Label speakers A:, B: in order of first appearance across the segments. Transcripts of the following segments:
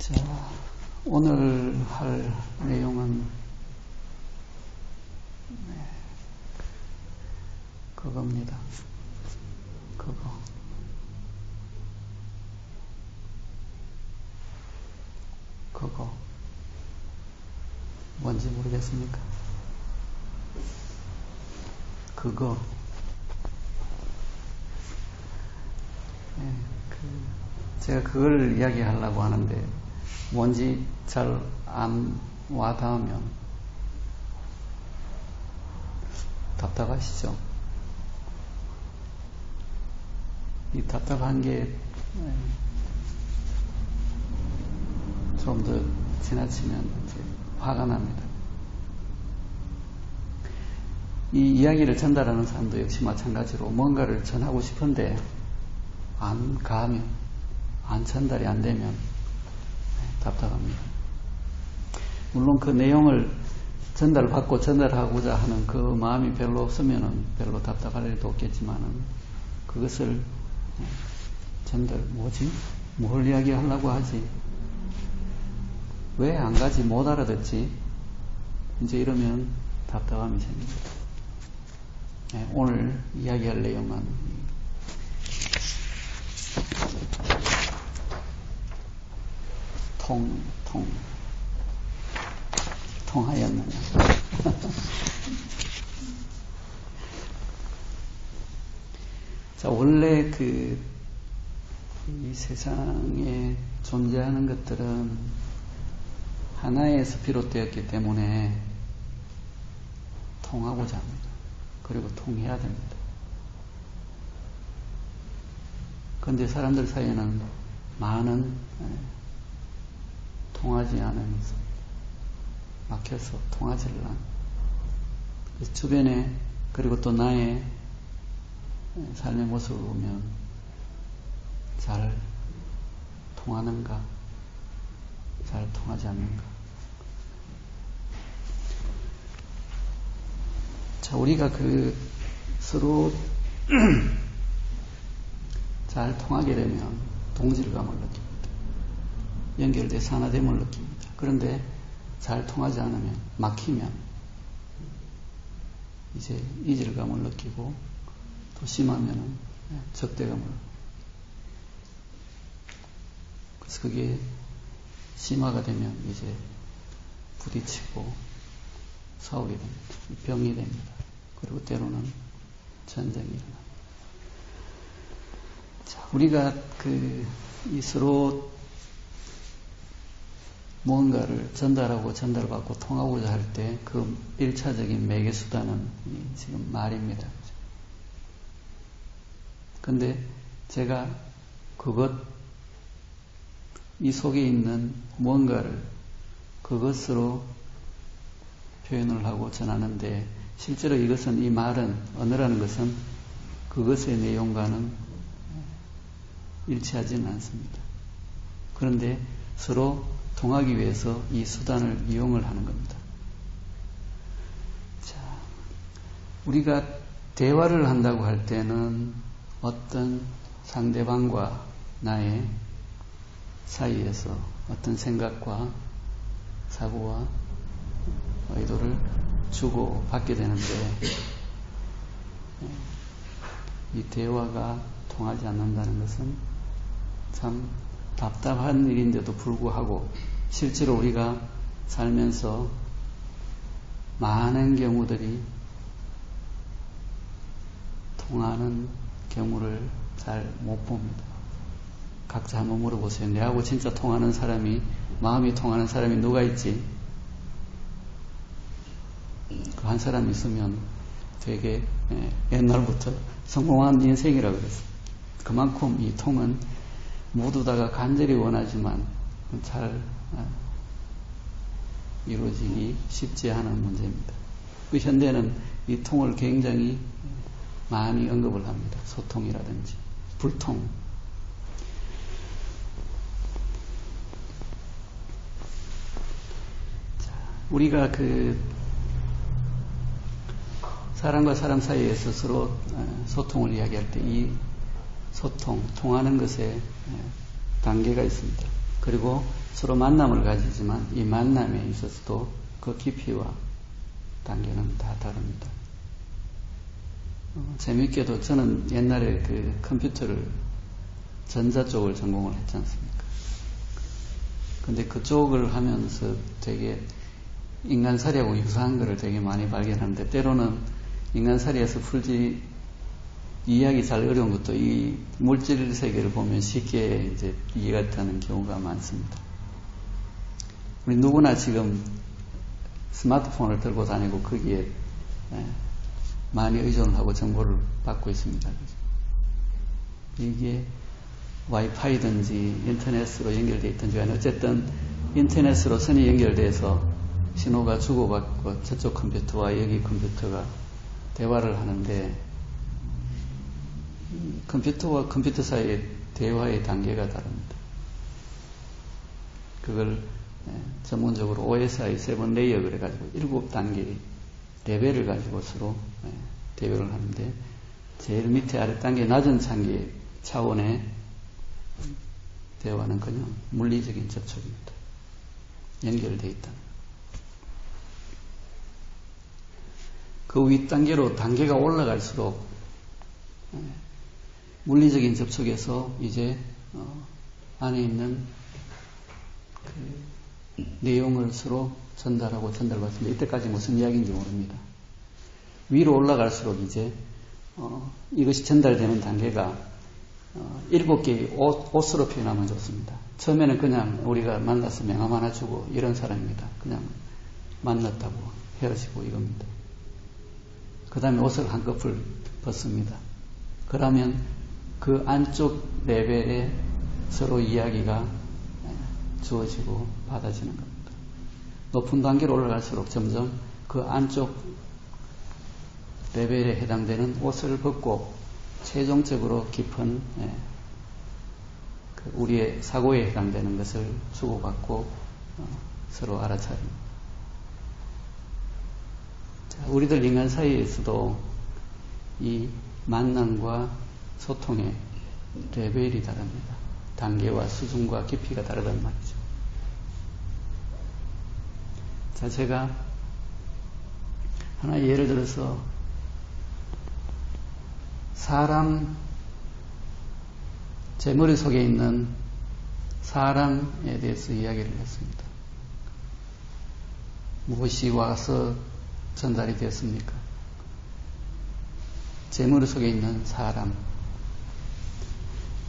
A: 자, 오늘 할 내용은 그겁니다. 그거 뭔지 모르겠습니까? 그거 제가 그걸 이야기하려고 하는데 뭔지 잘 안 와닿으면 답답하시죠? 이 답답한 게 좀 더 지나치면 이제 화가 납니다. 이 이야기를 전달하는 사람도 역시 마찬가지로 뭔가를 전하고 싶은데 안 가면, 안 전달이 안 되면 답답합니다. 물론 그 내용을 전달받고 전달하고자 하는 그 마음이 별로 없으면은 별로 답답할 일도 없겠지만은 그것을 뭘 이야기하려고 하지? 왜 안 가지? 못 알아듣지? 이제 이러면 답답함이 생깁니다. 오늘 이야기할 내용은 통하였느냐. 자, 원래 이 세상에 존재하는 것들은 하나에서 비롯되었기 때문에 통하고자 합니다. 그리고 통해야 됩니다. 그런데 사람들 사이에는 많은 통하지 않으면서 막혀서 통하지를 않아. 주변에 그리고 또 나의 삶의 모습을 보면 잘 통하는가, 잘 통하지 않는가. 자, 우리가 서로 잘 통하게 되면 동질감을 느낍니다. 연결돼서 하나됨을 느낍니다. 그런데 잘 통하지 않으면, 막히면 이제 이질감을 느끼고 또 심하면은 적대감을. 그래서 그게 심화가 되면 이제 부딪히고 싸우게 됩니다. 병이 됩니다. 그리고 때로는 전쟁이 일어납니다. 자, 우리가 서로 무언가를 전달하고 전달받고 통하고자 할 때 그 1차적인 매개수단은 지금 말입니다. 근데 제가 이 속에 있는 무언가를 그것으로 표현을 하고 전하는데 실제로 이 말은, 언어라는 것은 그것의 내용과는 일치하지는 않습니다. 그런데 서로 통하기 위해서 이 수단을 이용을 하는 겁니다. 자, 우리가 대화를 한다고 할 때는 어떤 상대방과 나의 사이에서 어떤 생각과 사고와 의도를 주고 받게 되는데 이 대화가 통하지 않는다는 것은 참 답답한 일인데도 불구하고 실제로 우리가 살면서 많은 경우들이 통하는 경우를 잘 못 봅니다. 각자 한번 물어보세요. 내하고 진짜 통하는 사람이, 마음이 통하는 사람이 누가 있지? 그 한 사람 있으면 되게 옛날부터 성공한 인생이라고 그랬어요. 그만큼 이 통은 모두 다가 간절히 원하지만 잘 이루어지기 쉽지 않은 문제입니다. 그 현대는 이 통을 굉장히 많이 언급을 합니다. 소통이라든지 불통. 자, 우리가 사람과 사람 사이에서 서로 소통을 이야기할 때 이 소통, 통하는 것에 단계가 있습니다. 그리고 서로 만남을 가지지만 이 만남에 있어서도 그 깊이와 단계는 다 다릅니다. 재미있게도 저는 옛날에 그 컴퓨터를 전자 쪽을 전공을 했지 않습니까? 근데 그쪽을 하면서 되게 인간살이하고 유사한 것을 되게 많이 발견하는데, 때로는 인간살이에서 풀지 이해하기 잘 어려운 것도 이 물질 세계를 보면 쉽게 이제 이해가 되는 경우가 많습니다. 우리 누구나 지금 스마트폰을 들고 다니고 거기에 많이 의존하고 정보를 받고 있습니다. 이게 와이파이든지 인터넷으로 연결되어 있든지 간에 어쨌든 인터넷으로 선이 연결돼서 신호가 주고받고 저쪽 컴퓨터와 여기 컴퓨터가 대화를 하는데, 컴퓨터와 컴퓨터 사이의 대화의 단계가 다릅니다. 그걸 전문적으로 OSI 7레이어 그래가지고 7단계의 레벨을 가지고 서로 대화를 하는데, 제일 밑에 아래 단계 낮은 단계 차원의 대화는 그냥 물리적인 접촉입니다. 연결되어 있다. 그 윗단계로 단계가 올라갈수록 물리적인 접촉에서 이제 안에 있는 그 내용을 서로 전달하고 전달받습니다. 이때까지 무슨 이야기인지 모릅니다. 위로 올라갈수록 이제 이것이 전달되는 단계가 7개의 옷으로 표현하면 좋습니다. 처음에는 그냥 우리가 만나서 명함 하나 주고 이런 사람입니다. 그냥 만났다고 헤어지고 이겁니다. 그 다음에 옷을 한꺼풀 벗습니다. 그러면 그 안쪽 레벨에 서로 이야기가 주어지고 받아지는 겁니다. 높은 단계로 올라갈수록 점점 그 안쪽 레벨에 해당되는 옷을 벗고 최종적으로 깊은 우리의 사고에 해당되는 것을 주고받고 서로 알아차립니다. 우리들 인간 사이에서도 이 만남과 소통의 레벨이 다릅니다. 단계와 수준과 깊이가 다르단 말이죠. 자, 제가 하나 예를 들어서 제 머릿속에 있는 사람에 대해서 이야기를 했습니다. 무엇이 와서 전달이 되었습니까? 제 머릿속에 있는 사람.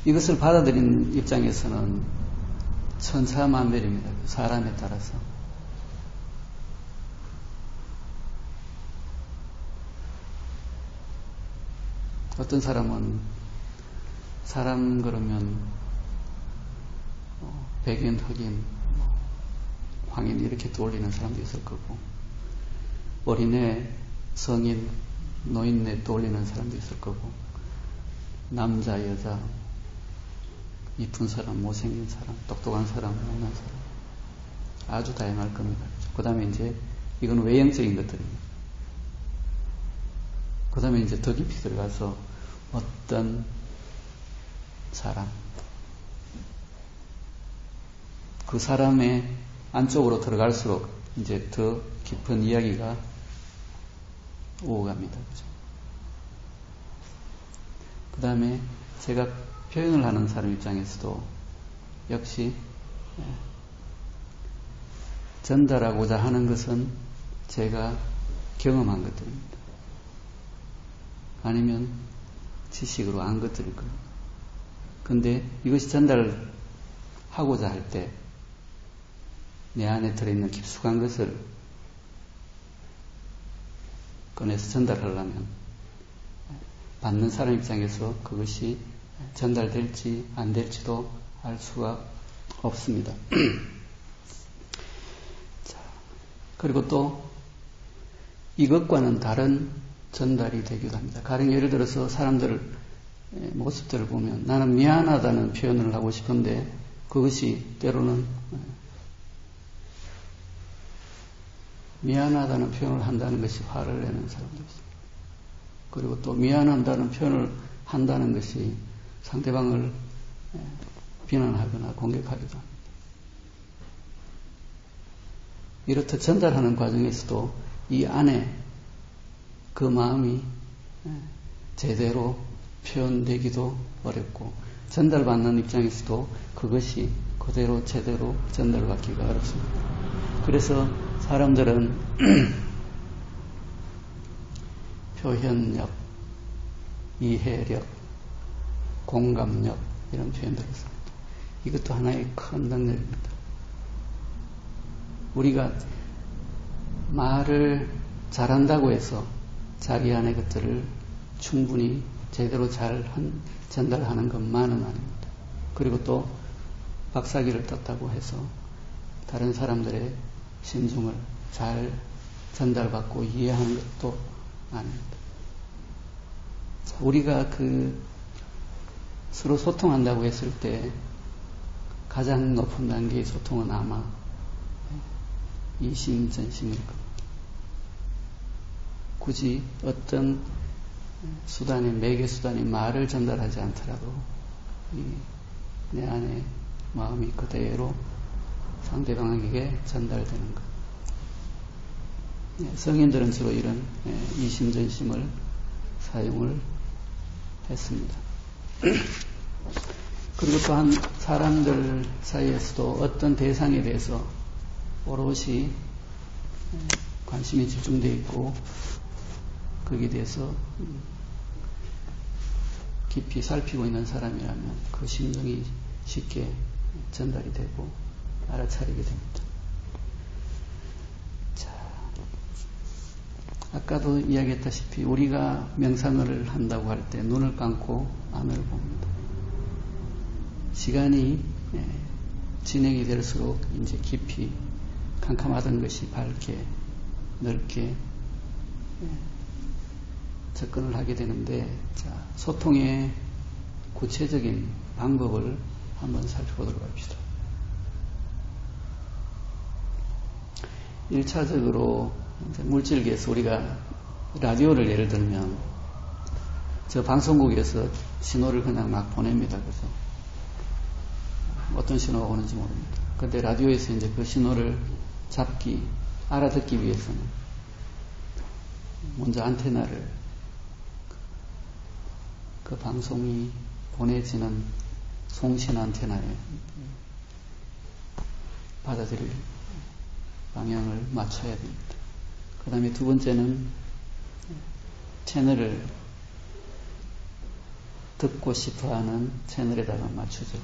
A: 이것을 받아들이는 입장에서는 천차만별입니다. 사람에 따라서. 어떤 사람은 사람 그러면 백인, 흑인, 황인 이렇게 떠올리는 사람도 있을 거고, 어린애, 성인, 노인네 떠올리는 사람도 있을 거고, 남자, 여자, 이쁜 사람, 못생긴 사람, 똑똑한 사람, 못난 사람, 아주 다양할 겁니다. 그 다음에 이제 이건 외형적인 것들입니다. 그 다음에 이제 더 깊이 들어가서 어떤 사람, 그 사람의 안쪽으로 들어갈수록 이제 더 깊은 이야기가 오고갑니다. 그죠? 그 다음에 제가 표현을 하는 사람 입장에서도 역시 전달하고자 하는 것은 제가 경험한 것들입니다. 아니면 지식으로 안 것들일 겁니다. 근데 이것이 전달하고자 할 때 내 안에 들어있는 깊숙한 것을 꺼내서 전달하려면 받는 사람 입장에서 그것이 전달될지 안 될지도 알 수가 없습니다. 자, 그리고 또 이것과는 다른 전달이 되기도 합니다. 가령 예를 들어서 사람들 모습들을 보면 나는 미안하다는 표현을 하고 싶은데 그것이 때로는 미안하다는 표현을 한다는 것이 화를 내는 사람도 있습니다. 그리고 또 미안하다는 표현을 한다는 것이 상대방을 비난하거나 공격하기도 합니다. 이렇듯 전달하는 과정에서도 이 안에 그 마음이 제대로 표현되기도 어렵고, 전달받는 입장에서도 그것이 그대로 제대로 전달받기가 어렵습니다. 그래서 사람들은 표현력, 이해력, 공감력 이런 표현들을 씁니다. 이것도 하나의 큰 능력입니다. 우리가 말을 잘한다고 해서 자기 안의 것들을 충분히 제대로 잘 전달하는 것만은 아닙니다. 그리고 또 박사기를 떴다고 해서 다른 사람들의 심중을 잘 전달받고 이해하는 것도 아닙니다. 자, 우리가 서로 소통한다고 했을 때 가장 높은 단계의 소통은 아마 이심전심일 겁니다. 굳이 어떤 수단이, 매개 수단이 말을 전달하지 않더라도 내 안에 마음이 그대로 상대방에게 전달되는 것. 성인들은 주로 이런 이심전심을 사용을 했습니다. 그리고 또한 사람들 사이에서도 어떤 대상에 대해서 오롯이 관심이 집중되어 있고 거기에 대해서 깊이 살피고 있는 사람이라면 그 심정이 쉽게 전달이 되고 알아차리게 됩니다. 자, 아까도 이야기했다시피 우리가 명상을 한다고 할 때 눈을 감고 안을 봅니다. 시간이 진행이 될수록 이제 깊이 캄캄하던 것이 밝게 넓게 접근을 하게 되는데, 자, 소통의 구체적인 방법을 한번 살펴보도록 합시다. 1차적으로 물질계에서 우리가 라디오를 예를 들면 저 방송국에서 신호를 그냥 막 보냅니다. 그래서 어떤 신호가 오는지 모릅니다. 그런데 라디오에서 이제 그 신호를 알아듣기 위해서는 먼저 안테나를 그 방송이 보내지는 송신 안테나에 받아들일 방향을 맞춰야 됩니다. 그 다음에 두 번째는 채널을 듣고 싶어하는 채널에다가 맞추죠.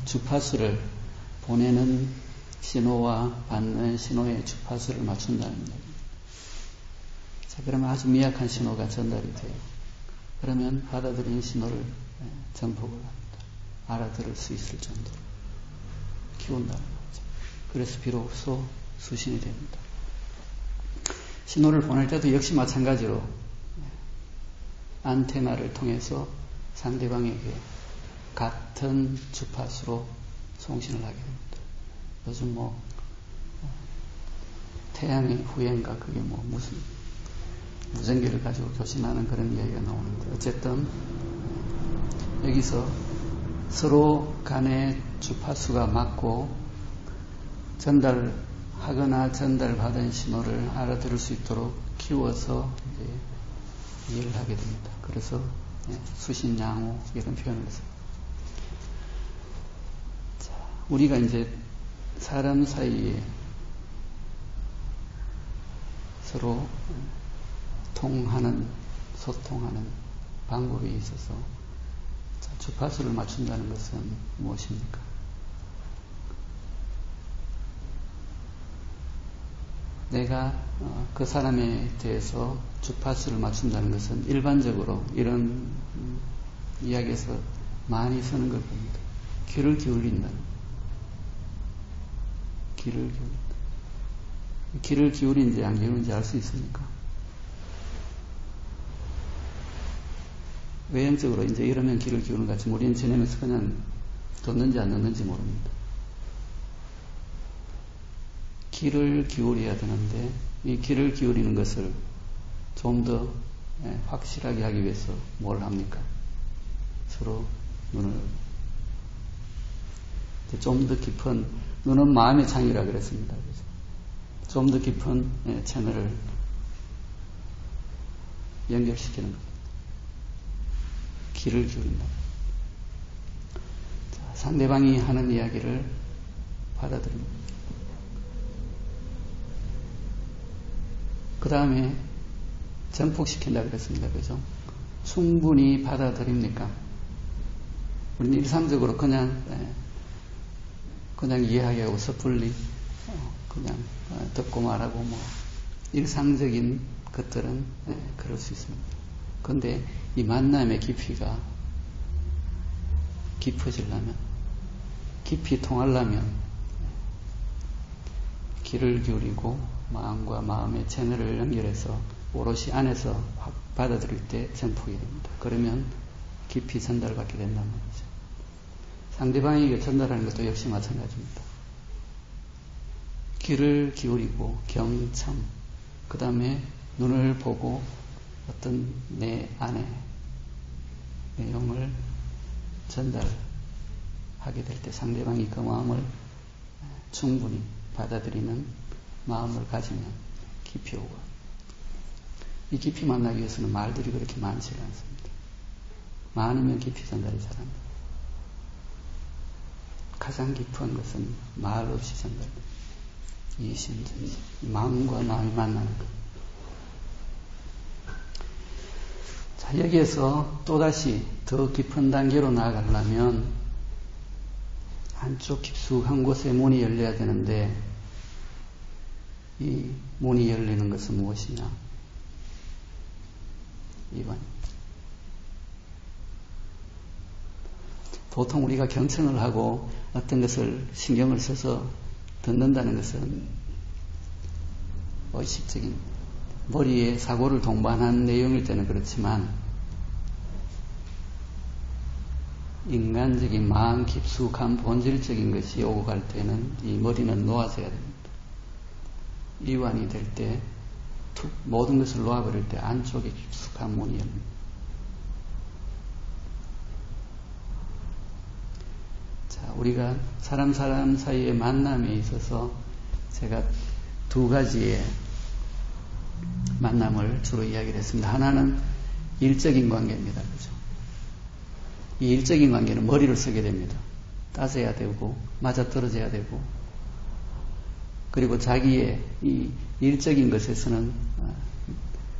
A: 주파수를 보내는 신호와 받는 신호의 주파수를 맞춘다는 얘기입니다. 자, 그러면 아주 미약한 신호가 전달이 돼요. 그러면 받아들인 신호를 전폭을 합니다. 알아들을 수 있을 정도로 키운다는 거죠. 그래서 비로소 수신이 됩니다. 신호를 보낼 때도 역시 마찬가지로 안테나를 통해서 상대방에게 같은 주파수로 송신을 하게 됩니다. 요즘 태양의 후예인가 그게 무슨 무전기를 가지고 교신하는 그런 이야기가 나오는데, 어쨌든 여기서 서로 간의 주파수가 맞고 전달하거나 전달받은 신호를 알아들을 수 있도록 키워서 이제 이해를 하게 됩니다. 그래서 수신양호 이런 표현을 했습니다. 자, 우리가 이제 사람 사이에 서로 소통하는 방법이 있어서, 자, 주파수를 맞춘다는 것은 무엇입니까? 내가 그 사람에 대해서 주파수를 맞춘다는 것은 일반적으로 이런 이야기에서 많이 쓰는 걸 봅니다. 귀를 기울인다는. 귀를 기울인지 안 기울인지 알 수 있습니까? 외형적으로 이제 이러면 귀를 기울이는 것 같지만 우리는 지내면서 그냥 듣는지 안 듣는지 모릅니다. 귀를 기울여야 되는데 이 귀를 기울이는 것을 좀 더 확실하게 하기 위해서 뭘 합니까? 서로 눈을 좀 더 깊은, 눈은 마음의 창이라 그랬습니다. 그래서 좀 더 깊은 채널을 연결시키는 겁니다. 귀를 기울인다. 자, 상대방이 하는 이야기를 받아들입니다. 그 다음에 전폭시킨다 그랬습니다. 그죠? 충분히 받아들입니까? 우리는 일상적으로 그냥 이해하게 하고 섣불리 그냥 듣고 말하고 일상적인 것들은 그럴 수 있습니다. 그런데 이 만남의 깊이가 깊어지려면, 깊이 통하려면 귀를 기울이고 마음과 마음의 채널을 연결해서 오롯이 안에서 받아들일 때 전폭이 됩니다. 그러면 깊이 전달받게 된다는 거죠. 상대방에게 전달하는 것도 역시 마찬가지입니다. 귀를 기울이고 경청, 그 다음에 눈을 보고 어떤 내 안에 내용을 전달하게 될 때 상대방이 그 마음을 충분히 받아들이는 마음을 가지면 깊이 오고, 이 깊이 만나기 위해서는 말들이 그렇게 많지 않습니다. 많으면 깊이 전달이 잘합니다. 가장 깊은 것은 말 없이 전달됩니다. 이심전심, 마음과 마음이 만나는 것. 자, 여기에서 또다시 더 깊은 단계로 나아가려면 한쪽 깊숙한 곳에 문이 열려야 되는데, 이 문이 열리는 것은 무엇이냐? 이관입니다. 보통 우리가 경청을 하고 어떤 것을 신경을 써서 듣는다는 것은 의식적인 머리에 사고를 동반한 내용일 때는 그렇지만, 인간적인 마음 깊숙한 본질적인 것이 오고 갈 때는 이 머리는 놓아져야 됩니다. 이완이 될 때 모든 것을 놓아버릴 때 안쪽에 깊숙한 문이 열립니다. 자, 우리가 사람 사이의 만남에 있어서 제가 두 가지의 만남을 주로 이야기를 했습니다. 하나는 일적인 관계입니다. 그죠? 이 일적인 관계는 머리를 쓰게 됩니다. 따져야 되고 맞아떨어져야 되고, 그리고 자기의 이 일적인 것에서는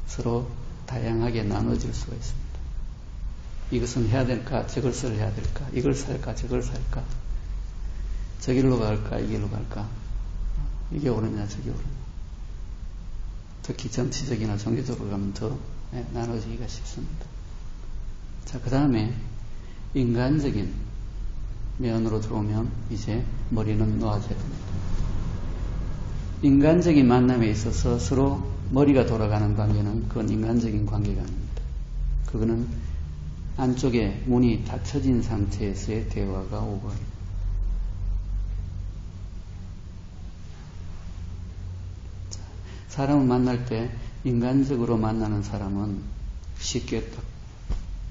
A: 서로 다양하게 나눠질 수가 있습니다. 이것은 해야 될까, 저것을 해야 될까, 이걸 살까, 저걸 살까, 저길로 갈까, 이길로 갈까, 이게 옳으냐, 저게 옳으냐. 특히 정치적이나 종교적으로 가면 더 나눠지기가 쉽습니다. 자, 그 다음에 인간적인 면으로 들어오면 이제 머리는 놓아져야 됩니다. 인간적인 만남에 있어서 서로 머리가 돌아가는 관계는 그건 인간적인 관계가 아닙니다. 그거는 안쪽에 문이 닫혀진 상태에서의 대화가 오고 합니다. 사람을 만날 때 인간적으로 만나는 사람은 쉽게 딱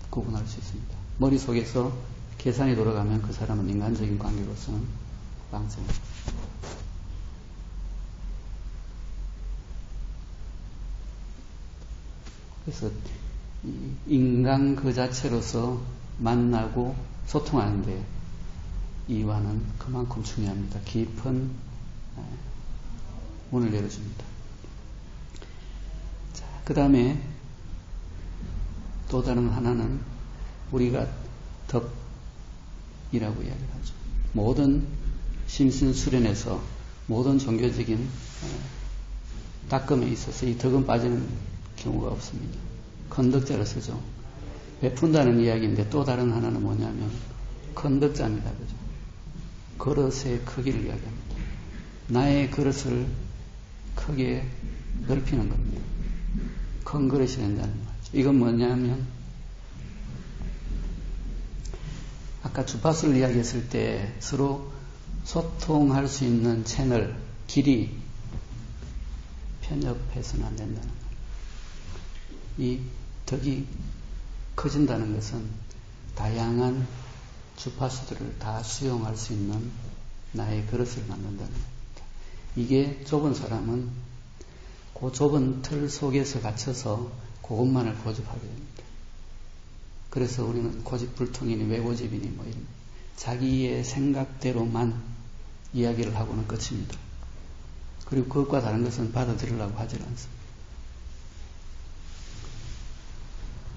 A: 구분할 수 있습니다. 머릿속에서 계산이 돌아가면 그 사람은 인간적인 관계로서는 빵점입니다. 그래서 인간 그 자체로서 만나고 소통하는데 이완은 그만큼 중요합니다. 깊은 문을 열어줍니다. 자, 그 다음에 또 다른 하나는 우리가 덕이라고 이야기를 하죠. 모든 심신수련에서 모든 종교적인 닦음에 있어서 이 덕은 빠지는 경우가 없습니다. 건덕자를 쓰죠. 베푼다는 이야기인데 또 다른 하나는 뭐냐면 건덕자입니다. 그죠? 그릇의 크기를 이야기합니다. 나의 그릇을 크게 넓히는 겁니다. 큰 그릇이 된다는 말이죠. 이건 뭐냐면 아까 주파수를 이야기했을 때 서로 소통할 수 있는 채널, 길이 편협해서는 안 된다는 거예요. 이 덕이 커진다는 것은 다양한 주파수들을 다 수용할 수 있는 나의 그릇을 만든다는 겁니다. 이게 좁은 사람은 그 좁은 틀 속에서 갇혀서 그것만을 고집하게 됩니다. 그래서 우리는 고집불통이니 외고집이니 뭐 이런 자기의 생각대로만 이야기를 하고는 끝입니다. 그리고 그것과 다른 것은 받아들이려고 하지 않습니다.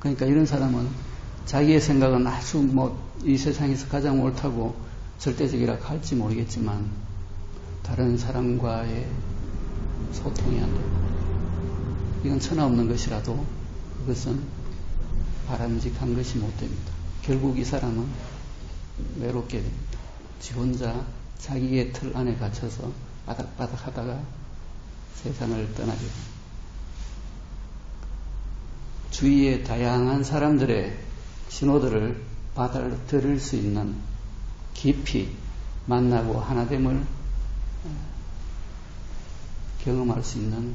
A: 그러니까 이런 사람은 자기의 생각은 아주 이 세상에서 가장 옳다고 절대적이라 할지 모르겠지만 다른 사람과의 소통이 안 됩니다. 이건 천하 없는 것이라도 그것은 바람직한 것이 못 됩니다. 결국 이 사람은 외롭게 됩니다. 지 혼자 자기의 틀 안에 갇혀서 바닥바닥 하다가 세상을 떠나게 됩니다. 주위의 다양한 사람들의 신호들을 받아들일 수 있는 깊이 만나고 하나됨을 경험할 수 있는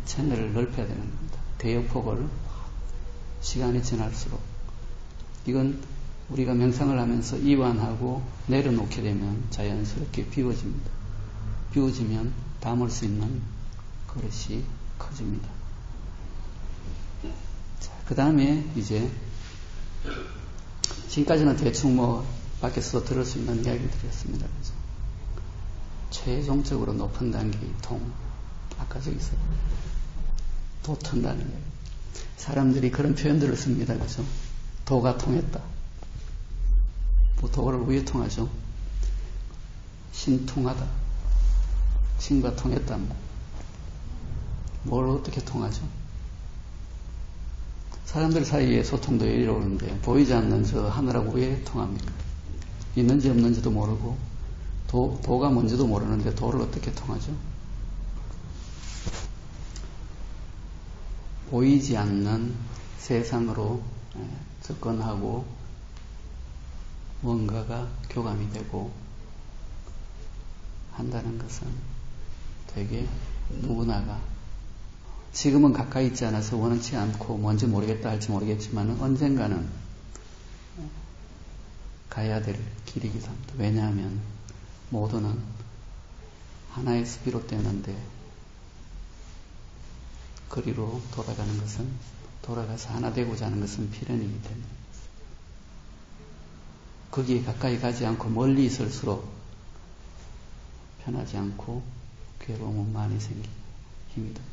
A: 채널을 넓혀야 되는 겁니다. 대역폭을 시간이 지날수록 이건 우리가 명상을 하면서 이완하고 내려놓게 되면 자연스럽게 비워집니다. 비워지면 담을 수 있는 그릇이 커집니다. 그 다음에 이제 지금까지는 대충 밖에서 들을 수 있는 이야기들이었습니다. 그래서 최종적으로 높은 단계의 통, 아까 저기서 도 튼다는 이야기. 사람들이 그런 표현들을 씁니다. 그죠? 도가 통했다. 도를 왜 통하죠? 신통하다. 신과 통했다. 뭘 어떻게 통하죠? 사람들 사이의 소통도 이러는데 보이지 않는 저 하늘하고 왜 통합니까? 있는지 없는지도 모르고 도가 뭔지도 모르는데 도를 어떻게 통하죠? 보이지 않는 세상으로 접근하고 뭔가가 교감이 되고 한다는 것은 되게 누구나가 지금은 가까이 있지 않아서 원치 않고 뭔지 모르겠다 할지 모르겠지만 언젠가는 가야 될 길이기도 합니다. 왜냐하면 모두는 하나에서 비롯되는데 그리로 돌아가는 것은 돌아가서 하나 되고자 하는 것은 필연이기 때문에 거기에 가까이 가지 않고 멀리 있을수록 편하지 않고 괴로움은 많이 생기고 힘이 듭니다.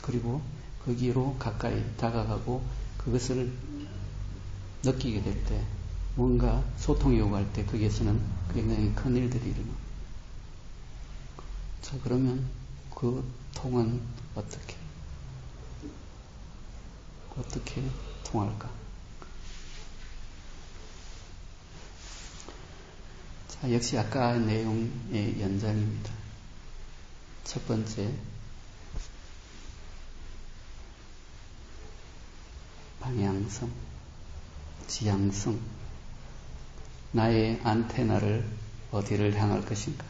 A: 그리고 거기로 가까이 다가가고 그것을 느끼게 될 때 뭔가 소통이 오갈 때 거기에서는 굉장히 큰 일들이 일어납니다. 자, 그러면 그 통은 어떻게 통할까? 자, 역시 아까 내용의 연장입니다. 첫 번째, 방향성, 지향성, 나의 안테나를 어디를 향할 것인가?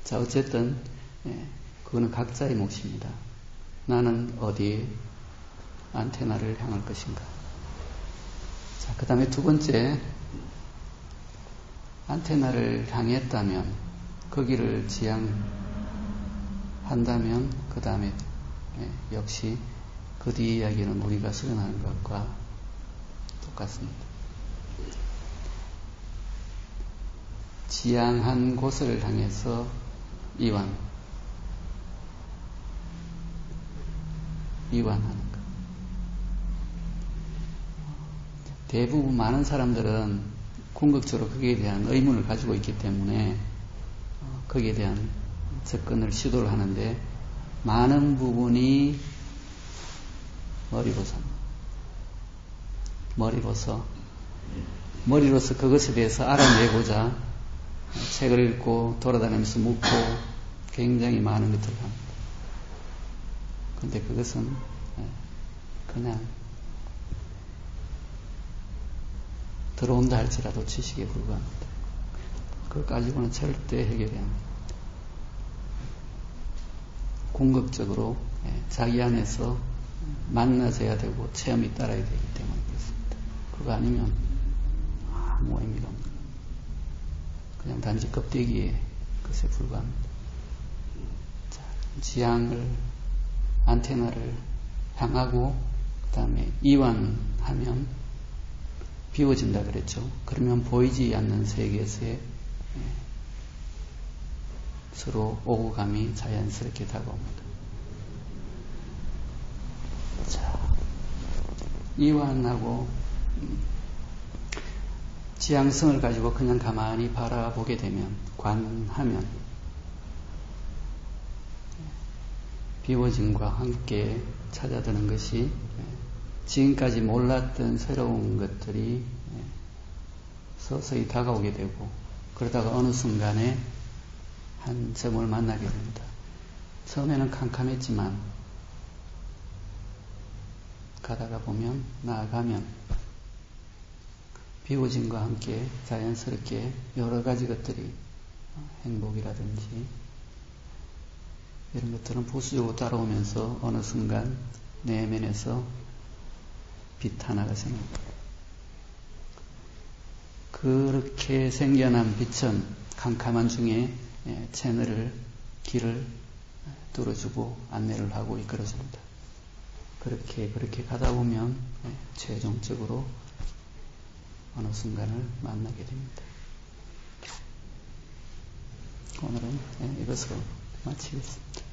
A: 자, 어쨌든 그거는 각자의 몫입니다. 나는 어디에 안테나를 향할 것인가? 자, 그 다음에 두 번째, 안테나를 향했다면 거기를 지향한다면 그 다음에 역시 그 뒤 이야기는 우리가 수련하는 것과 똑같습니다. 지향한 곳을 향해서 이완하는 것. 대부분 많은 사람들은 궁극적으로 거기에 대한 의문을 가지고 있기 때문에 거기에 대한 접근을 시도를 하는데 많은 부분이 머리로서 그것에 대해서 알아내고자 책을 읽고 돌아다니면서 묻고 굉장히 많은 것들을 합니다. 그런데 그것은 그냥 들어온다 할지라도 지식에 불과합니다. 그거 가지고는 절대 해결이 안 됩니다. 궁극적으로 자기 안에서 만나져야 되고 체험이 따라야 되기 때문에 그렇습니다. 그거 아니면 아무 의미가 없는 겁니다. 그냥 단지 껍데기의 것에 불과합니다. 자, 지향을, 안테나를 향하고 그 다음에 이완하면 비워진다 그랬죠. 그러면 보이지 않는 세계에서의 서로 오고 감이 자연스럽게 다가옵니다. 자, 이완하고 지향성을 가지고 그냥 가만히 바라보게 되면, 관하면 비워짐과 함께 찾아드는 것이 지금까지 몰랐던 새로운 것들이 서서히 다가오게 되고, 그러다가 어느 순간에 한 점을 만나게 됩니다. 처음에는 캄캄했지만 가다가 보면, 나아가면 비워짐과 함께 자연스럽게 여러 가지 것들이, 행복이라든지 이런 것들은 부수적으로 따라오면서 어느 순간 내면에서 빛 하나가 생깁니다. 그렇게 생겨난 빛은 캄캄한 중에 채널을, 길을 뚫어주고 안내를 하고 이끌어줍니다. 그렇게 가다 보면 최종적으로 어느 순간을 만나게 됩니다. 오늘은 이것으로 마치겠습니다.